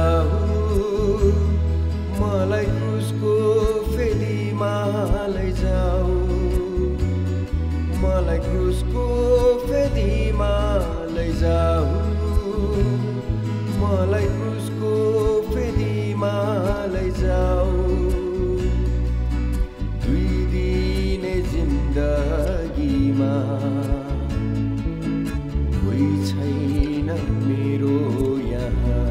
लैजाऊ, मलाई क्रुसको फेदीमा लैजाऊ, मलाई क्रुसको फेदीमा लैजाऊ, मलाई क्रुसको फेदीमा लैजाऊ। दुई दिने जिन्दगीमा कोही छैन मेरो यहाँ,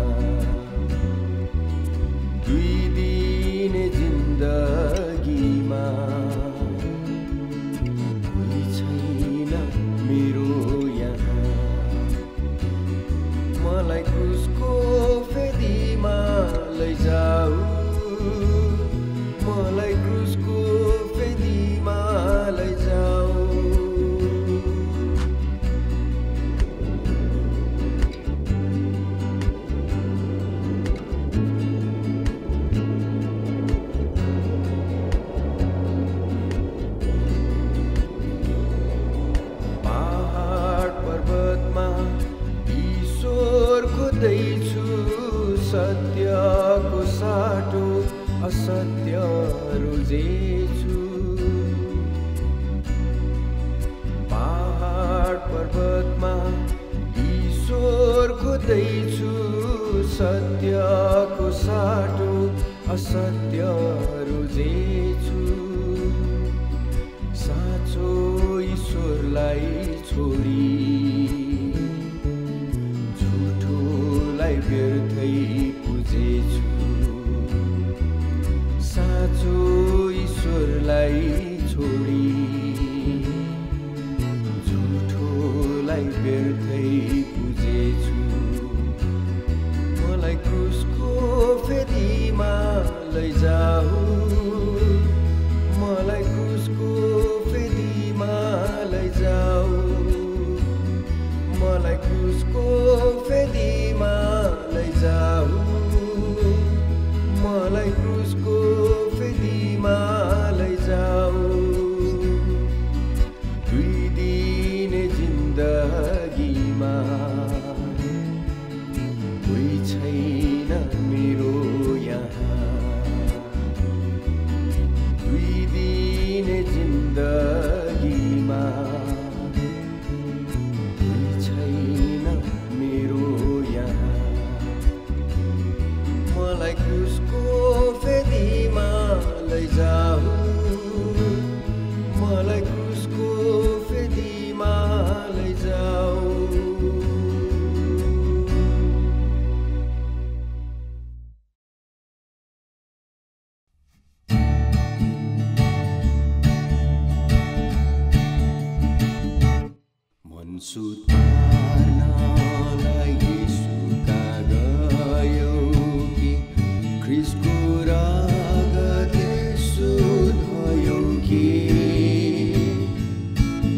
दुई दिने जिन्दगीमा कोही छैन मेरो यहाँ। मलाई क्रुसको फेदीमा लैजाऊ, मलाई क्रुसको फेदीमा लैजाऊ। खोज्दैछु सत्यको साटो, असत्य रोजेछु। पहाड पर्वतमा ईश्वर खोज्दैछु सत्यको साटो, असत्य रोजेछु। साँचो ईश्वरलाई छोडी व्यर्थै पुजेछु, साँचो ईश्वरलाई छोडी झुठोलाई व्यर्थै पुजेछु। मलाई क्रुसको फेदीमा लैजाऊ, मलाई क्रुसको फेदीमा लैजाऊ, मलाई क्रुसको फेदीमा लैजाऊ, मलाई क्रुसको फेदीमा लैजाऊ। दुई दिने जिन्दगीमा कोही छैन मेरो यहाँ, दुई दिने जिन्दगीमा मलाई क्रुसको फेदीमा लैजाऊ, मलाई क्रुसको फेदीमा लैजाऊ। मन सुधार्नलाई येशूका गयो कि ख्रीष्टको रगतले शुद्ध भयो कि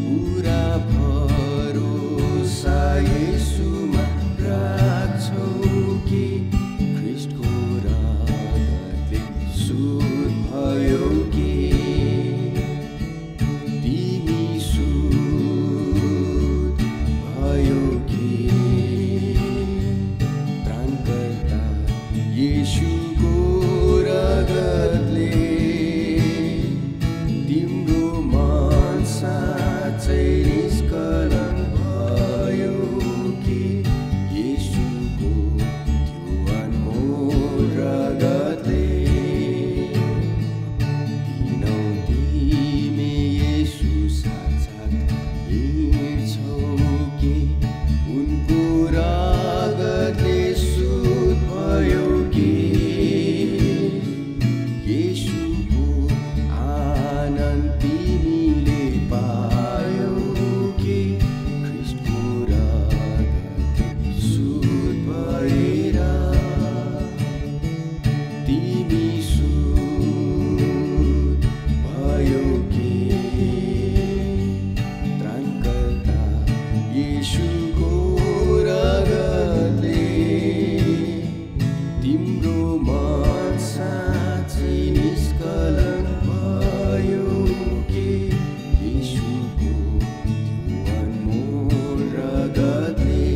पुरा भरोसा येशूमा राख्छौ कि ख्रीष्टको रगतले शुद्ध भयो कि तिमी शुद्ध भयो कि त्राणकर्ता येशूको रगतले तिम्रो मन साँच्चै निष्कलङ्क भयो कि येशूको त्यो अनमोल रगतले दिनौ तिमी येशू साक्षात् हिँड्छौ कि उनको रगतले शुद्ध भयो कि येशूको आनन्द तिमीले पायौ कि ख्रीष्टको रगतले शुद्ध भएर तिमी शुद्ध भयो कि त्राणकर्ता येशूको रगतले तिम्रो मन साँच्चै निष्कलङ्क भयो कि येशूको त्यो अनमोल रगतले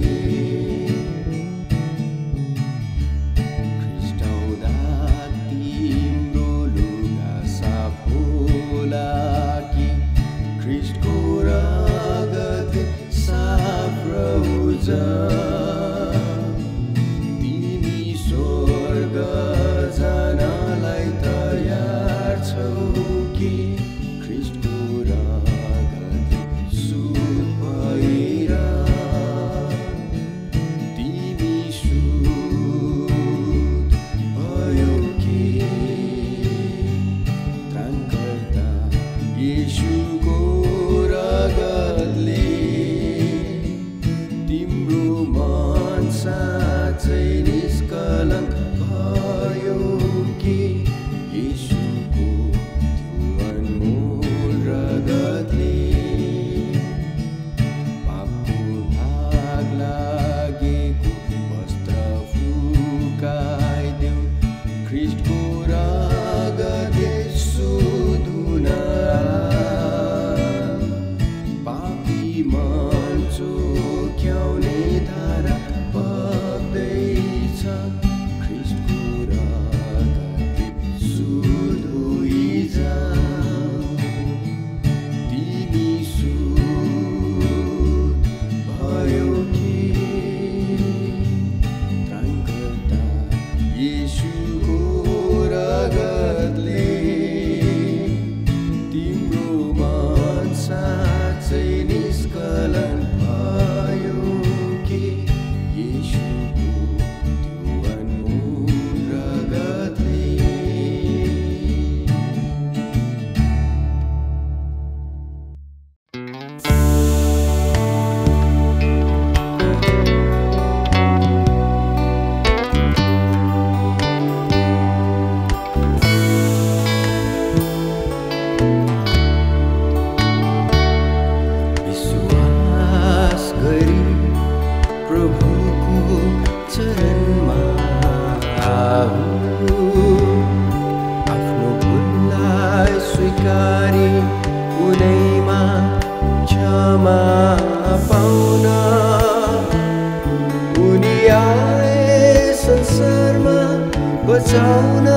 बचाउन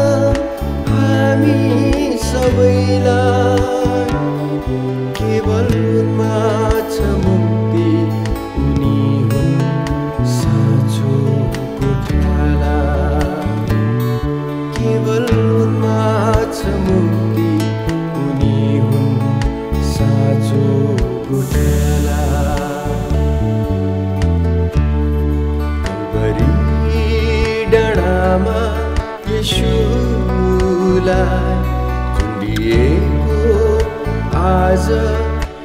हामी सबैलाई केवल उनमा छ मुक्ति उनी हुन् साँचो गोठाला केवल उनमा छ मुक्ति उनी हुन् साँचो गोठाला डाँडामा येशूलाई झुन्डिएको आज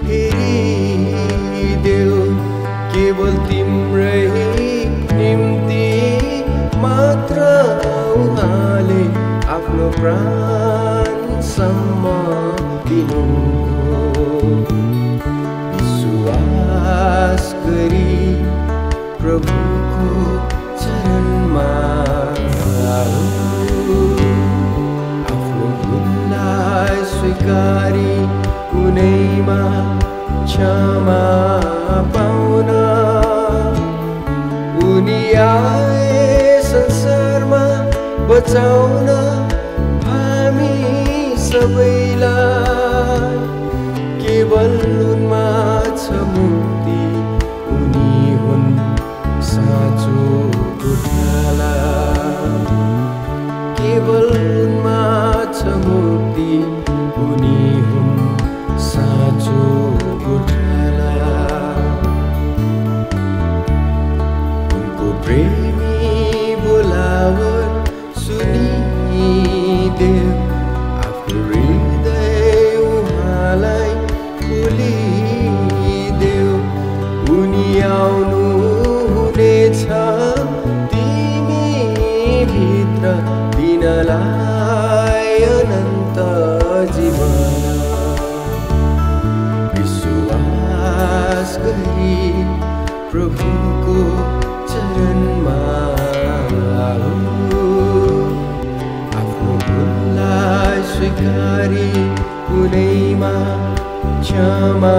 हेरिदेऊ केवल तिम्रै निम्ति मात्र उहाँले आफ्नो प्राणसम्म दिनुभयो विश्वास गरी प्रभुको चरणमा आफ्नो भुललाई स्वीकारी कुनैमा क्षमा पाउन उनी आए संसारमा बचाउन हामी सबैलाई केवल उनमा छ मुक्ति उनी हुन् साँचो गोठाला केवल उनमा छ मुक्ति उनी हुन् साँचो गोठाला उनको प्रेमी बोलावट सुनिदेऊ आफ्नो हृदय उहाँलाई खोलिदेऊ उनी आउनु हुनेछ तिमी भित्र दिनलाई अनन्त जीवन विश्वास गरी प्रभुको चरणमा आफ्नो भुललाई स्वीकारी कुनैमा क्षमा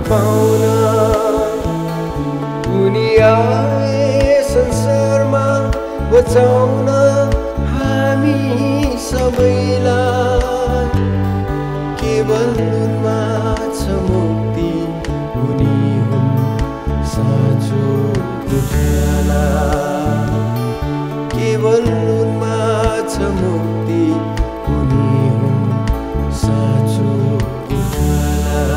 पाउन उनी आए संसारमा बचाउन हामी सबैलाई केवल उनमा छ मुक्ति उनी हुन् साँचो गोठाला केवल उनमा छ मुक्ति उनी हुन् साँचो गोठाला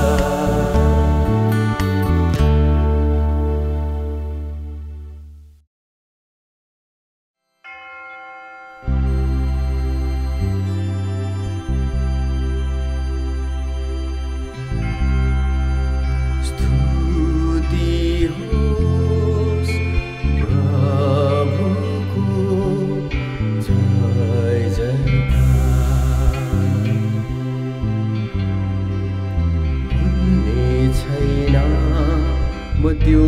त्यो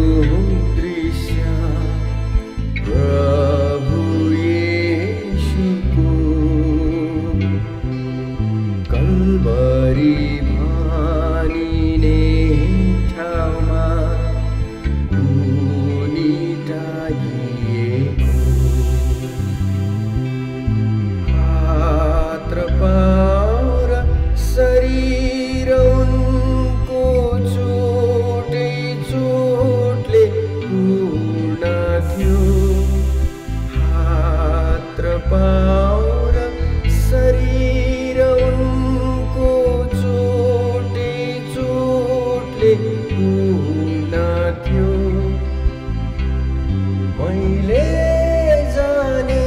दृश्य प्रभु येशूको कल्वरी भनिने ठाउँमा उनी टाँगिएको हात र पाउ र शरीर उनको चोटले पूर्ण थियो हात र पाउ र शरीर उनको चोटले पूर्ण थियो मैले जाने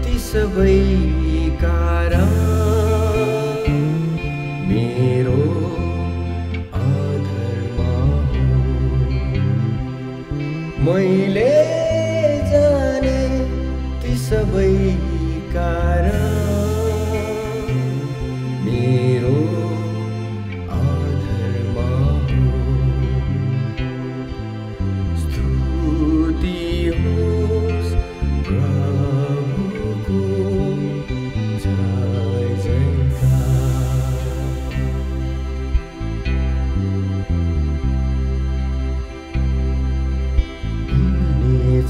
ती सबै कारण मेरो मैले जाने ती सबै कारण मेरो अधर्म हो स्तुति होस् प्रभुको जय जयकार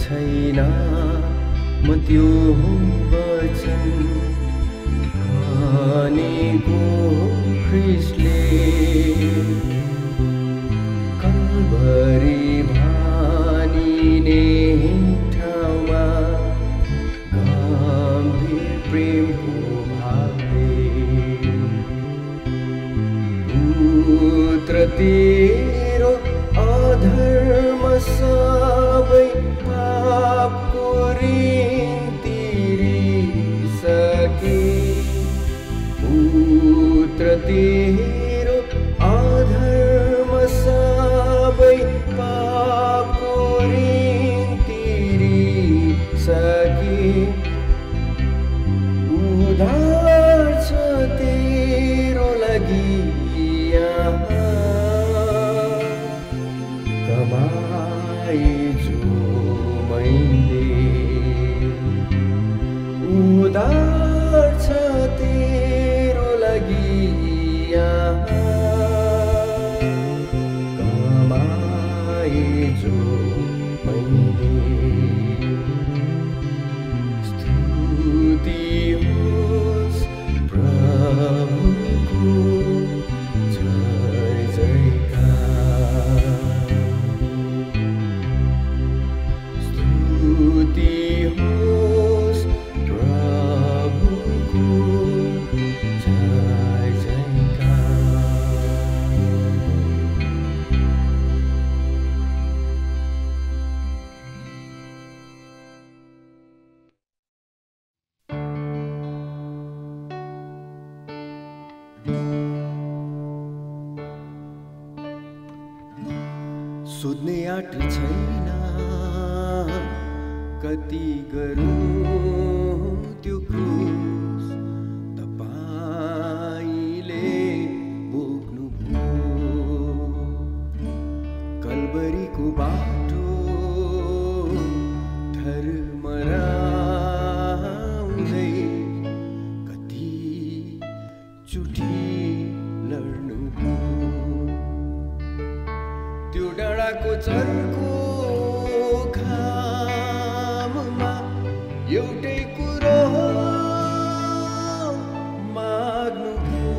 छैन म त्यो वचन भनेको ख्रिस्टले कल्भरी भानिने ठाउँमा गम्भीर प्रेमको भावले पुत्र तेरो अधर्म सबै पापको ऋण तिरिसके पुत्र तेरो अधर्म सबै पापको ऋण तिरिसके उद्धार छ तेरो लागि कमाएछु मैले उद्धार छ तेरो लागि कमाएछु मैले स्तुति होस् प्रभुको जय जयकार स्तुति होस् प्रभुको जय जयकार सोध्ने आँट छैन कति गरौँ त्यो क्रुस तपाईले बोक्नुभयो कल्भरीको बाटो धर्मराउँदै कति चुटी लड्नुभयो त्यो डाँडाको चर्को घाममा एउटै कुरो माग्नुभयो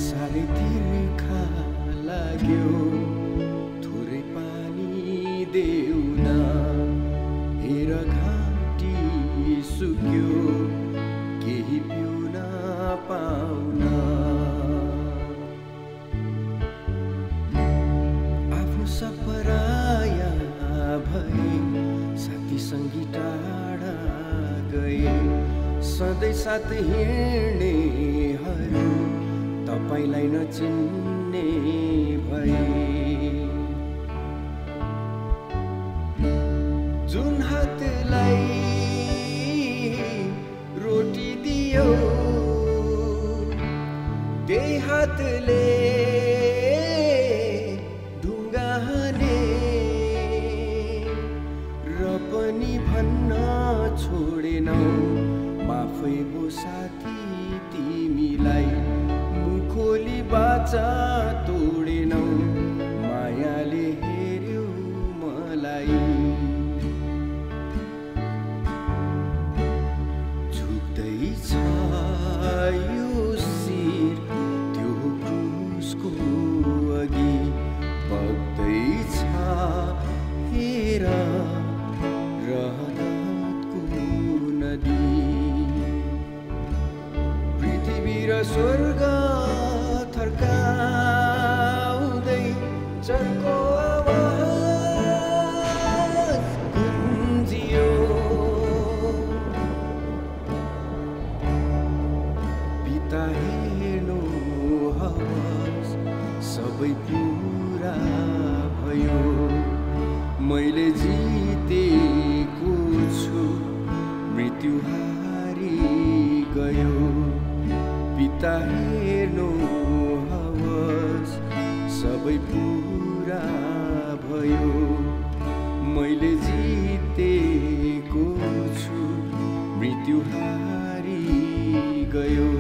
साह्रै तिर्खा लाग्यो थोरै पानी देऊ न हेर घाँटी सुक्यो केही पिउन पाउन सपराया भए साथी सङ्गी टाढा गए सधैँ साथ हिँड्नेहरू तपाईलाई नचिन्ने भए जुन हातलाई रोटी दियो त्यही हातले पनि भन्न छोडेनौ माफै भो साथी तिमीलाई मुखोली बाचा तोडेनौ मायाले हेर्यौ मलाई झुक्दैछ यो शिर त्यो क्रुसको अघि बग्दैछ हेर रहमतको नदी पृथ्वी र स्वर्ग थर्काउँदै चर्को आवाज गुन्जियो पिता हेर्नु हवस सबै पुरा भयो मैले जितेको छु मृत्यु हारी गयो पिता हेर्नु हवस सबै पुरा भयो मैले जितेको छु मृत्यु हारी गयो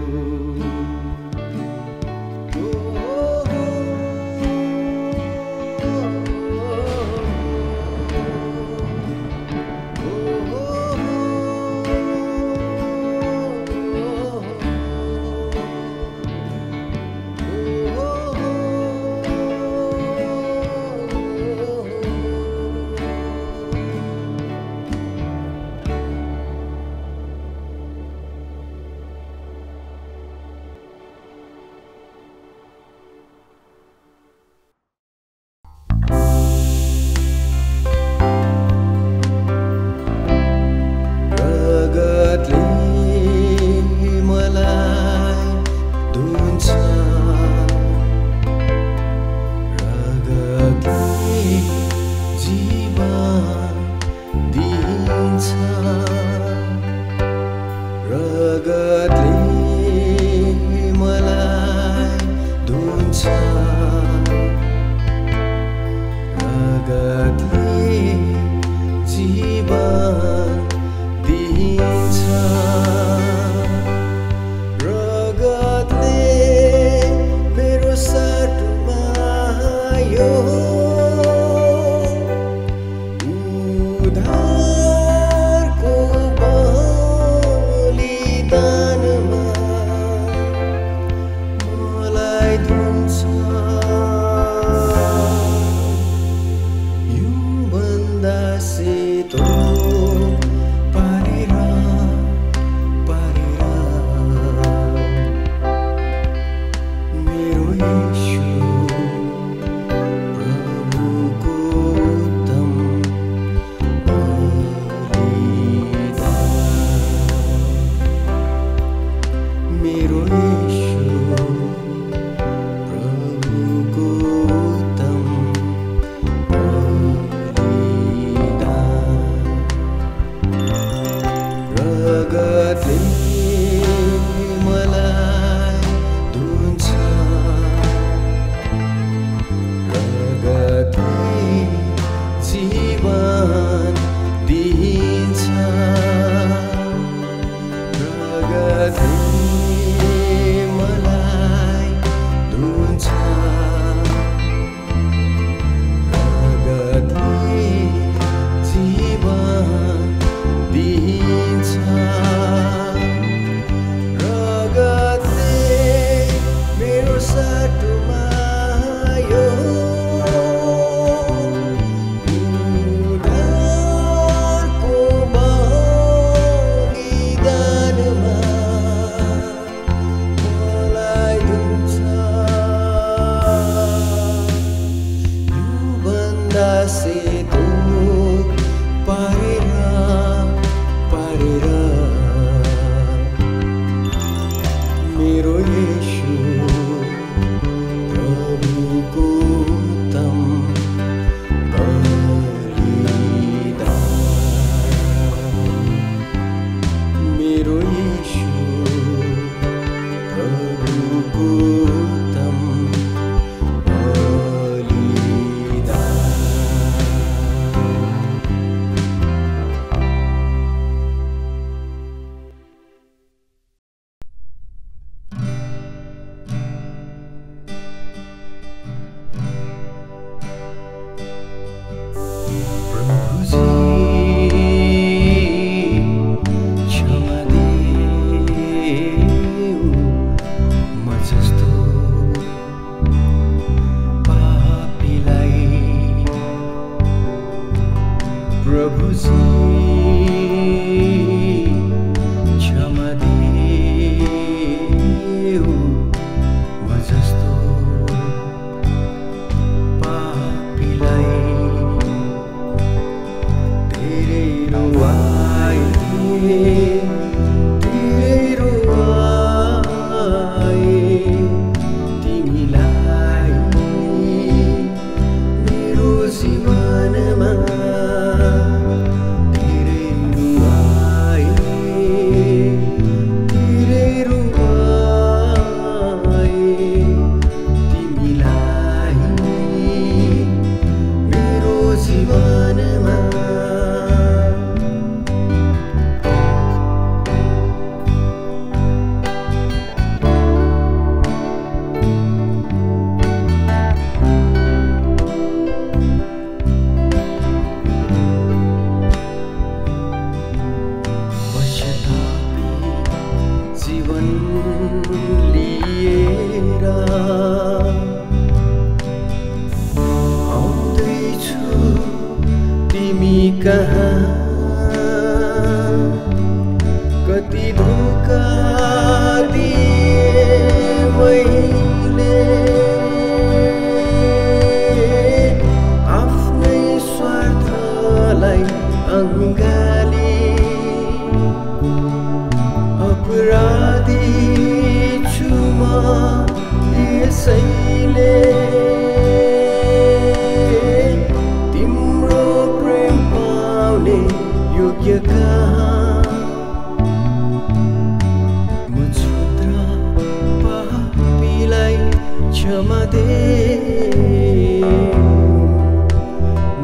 अपराधी छु म यसैले तिम्रो प्रेम पाउने योग्य कहाँ म क्षुद्र पापीलाई क्षमा दे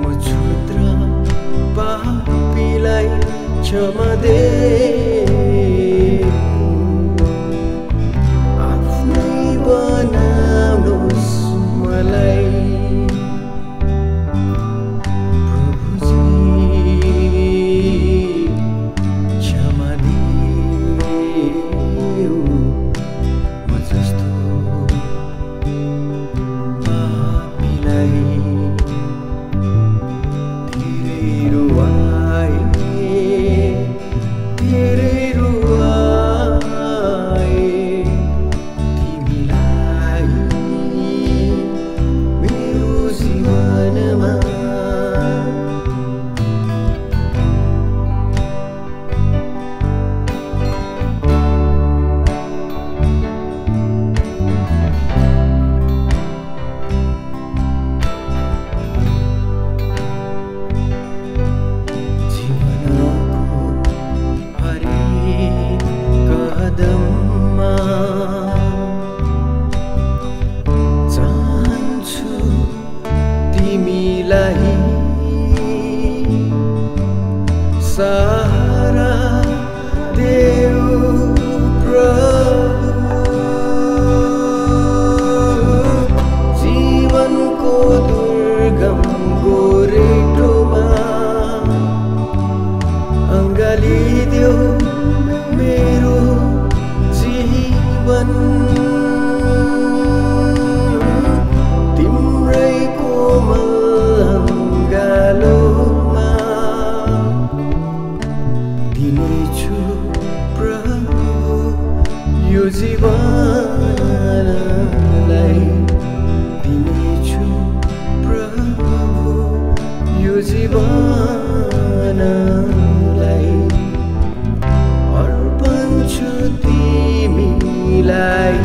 म क्षुद्र पापीलाई क्षमा दे सहारा देऊ प्रभु जीवनको दुर्गम गोरेटोमा अङ्गालिदेऊ मेरो जीवन तिम्रै कोमल अङ्गालोमा दिनेछु प्रभु यो जीवनलाई दिनेछु प्रभु यो जीवनलाई अर्पण छु तिमीलाई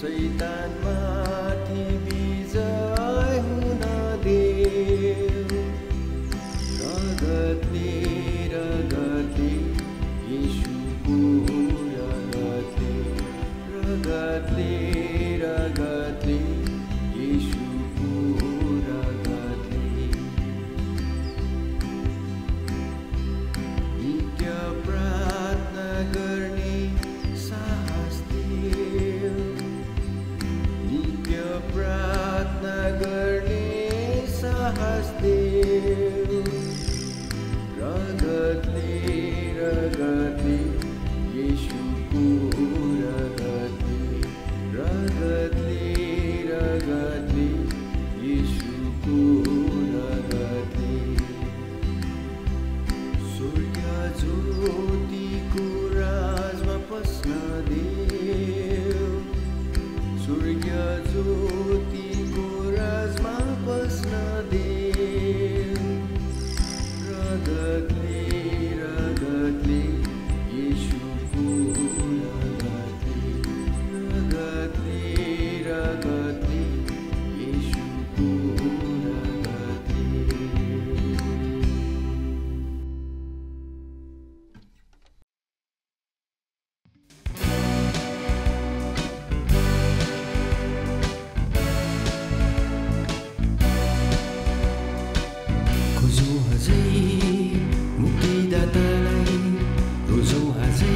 शैतानमाथि विजय हुन देऊ रगतले रगतले येशूको रगतले रगतले रगतले येशूको रगतले नित्य प्रार्थना गर्ने साहस देऊ नित्य प्रार्थना गर्ने साहस देऊ रगतले रगतले येशूको रगतले रगतले रगतले येशूको रगतले सूर्य ज्योतिको राजमा पस्न देऊ सूर्य ज्योतिको राजमा पस्न देऊ रगतले रगतले येशूको रगतले रगतले रगतले येशूको रगतले खोजौँ अझै मुक्तिदातालाई रोजौँ अझै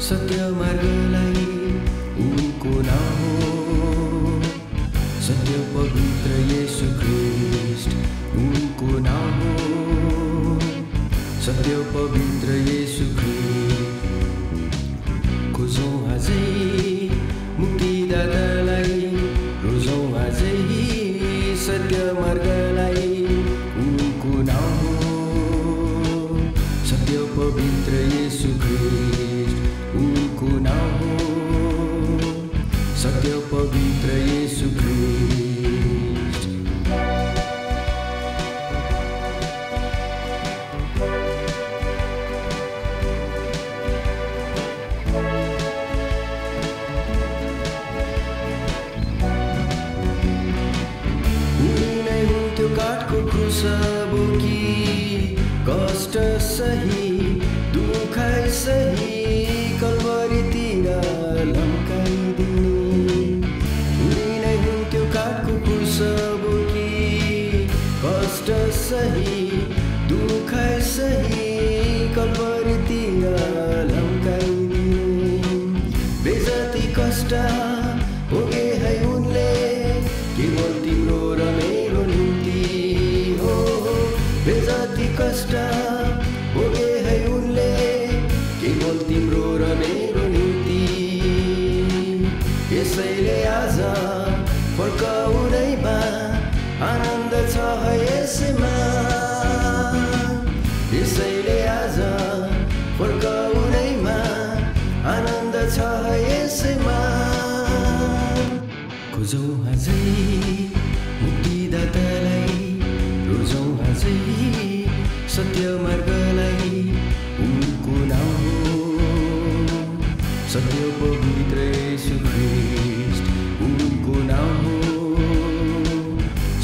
सत्य मार्गलाई उनको नाम हो सत्य पवित्र येशू ख्रीष्ट उनको नाम हो सत्य पवित्र येशू ख्रीष्ट खोजौँ अझै मुक्तिदातालाई रोजौँ अझै सत्य मार्गलाई उनको नाम हो सत्य पवित्र येशू ख्रीष्ट उनको नाम हो सत्य पवित्र येशू ख्रीष्ट उनी नै हुन्थ्यो काठको क्रुस बोकी कष्ट सही दुखाइ सही कल्वरीतिर लम्काइदिने उनी नै हुन्थ्यो काठको क्रुस बोकी कष्ट सही दुखाइ सही कल्वरीतिर लम्काइदिने बेजती कष्ट भोगे है उनले केवल तिम्रो र मेरो निम्ति हो बेजती कष्ट भोगे है उनले केवल तिम्रो र मेरो निम्ति यसैले आज फर्काउनैमा आनन्द छ है यसमा यसैले आज फर्काउनैमा आनन्द छ है यसमा खोजौँ अझै मुक्तिदातालाई रोजौँ अझै सत्य मार्गलाई उनको नाम हो सत्य पवित्र येशू ख्रीष्ट उनको नाम हो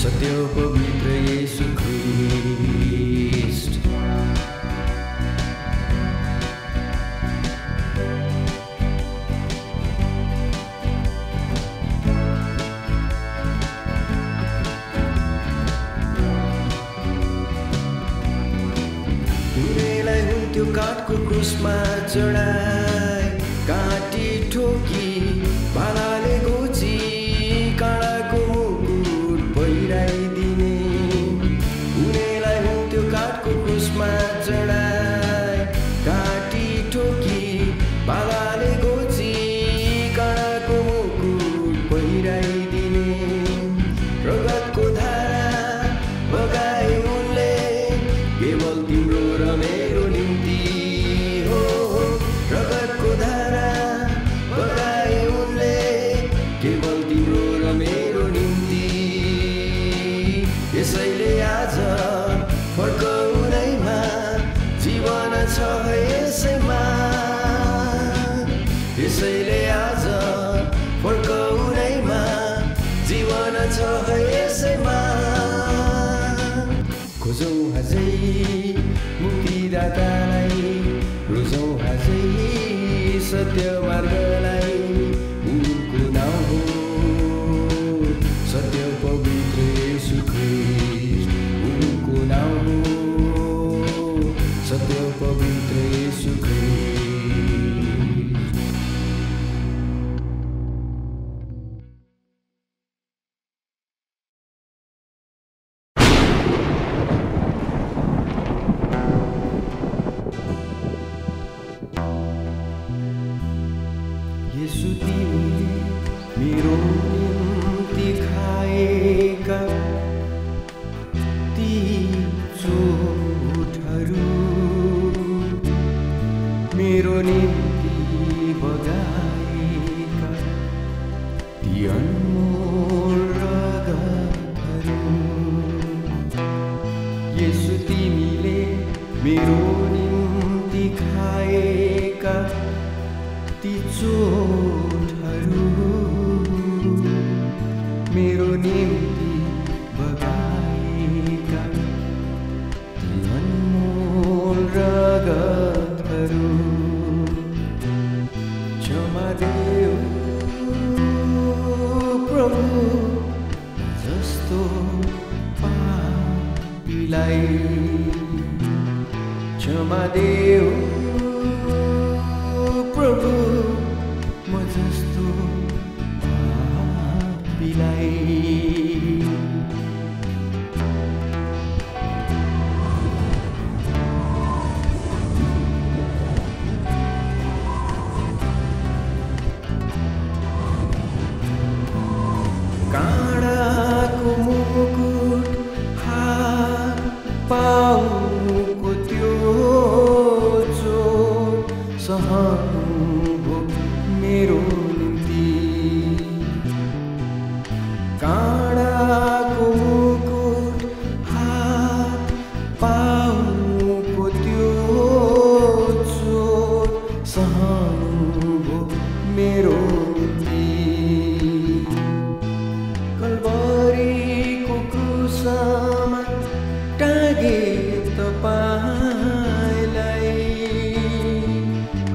सत्य पवित्र येशू ख्रीष्ट उनीलाई हुन्थ्यो काठको क्रुसमा चढाई काटी ठोकी भालाले गोची काँडाको मुकुट पहिराइदिने उनीलाई हुन्थ्यो काठको क्रुसमा चढाई काटी ठोकी भालाले गोची काँडाको मुकुट पहिराइदिने रगतको धारा बगाए उनले केवल तिम्रो र मेरो निम्ति हो रगतको धारा मेरो निम्ति खाएका ती चोटहरू, मेरो निम्ति बगाएका ती अनमोल रगतहरू, येशू तिमीले मेरो निम्ति खाएका ती चोटहरू, मेरो निम्ति बगाएका ती अनमोल रगतहरू, क्षमा देऊ प्रभु जस्तो पापीलाई, क्षमा देऊ प्रभु म जस्तो पापीलाई। काँडाको मुकुट हात पाउको त्यो चोट सहनुभयो मेरो निम्ति, काँडाको मुकुट हात पाउको त्यो चोट सहनुभयो मेरो निम्ति, कल्वरीको क्रुसमा टाँगे तपाईलाई,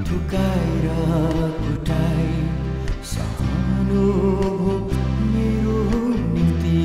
थुकाएर कुटाई सहनुभयो मेरो निम्ति।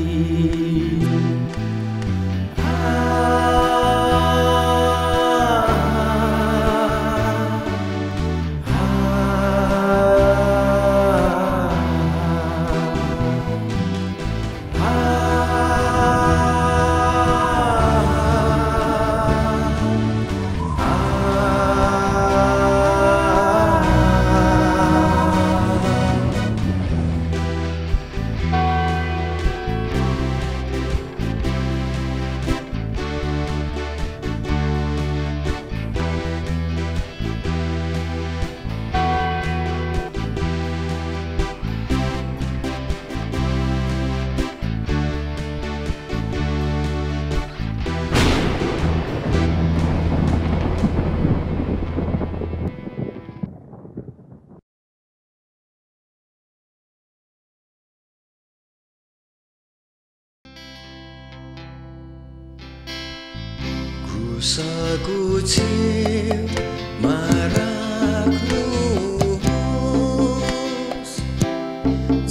क्रुसको छेउमा राख्नुहोस्,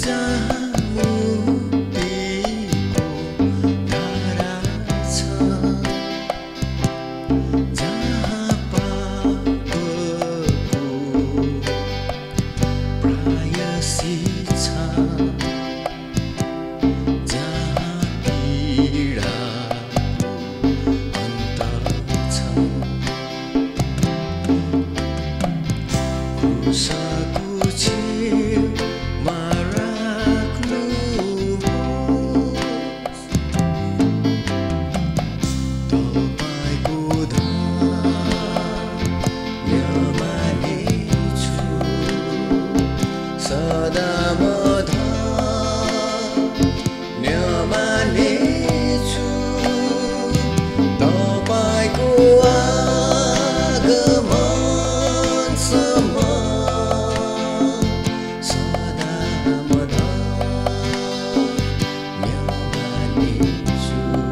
जहाँ मुक्तिको धारा छ, जहाँ पापको प्रायश्चित छ, जहाँ पीडा क्रुसको छेउमा राख्नुहोस्, तपाईको धन्य मानेछु, सदा म धन्य मानेछु, तपाईको आगमनसम्म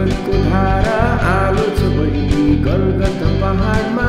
रगतको धारा आलो छ बहिनी गलगत पहाडमा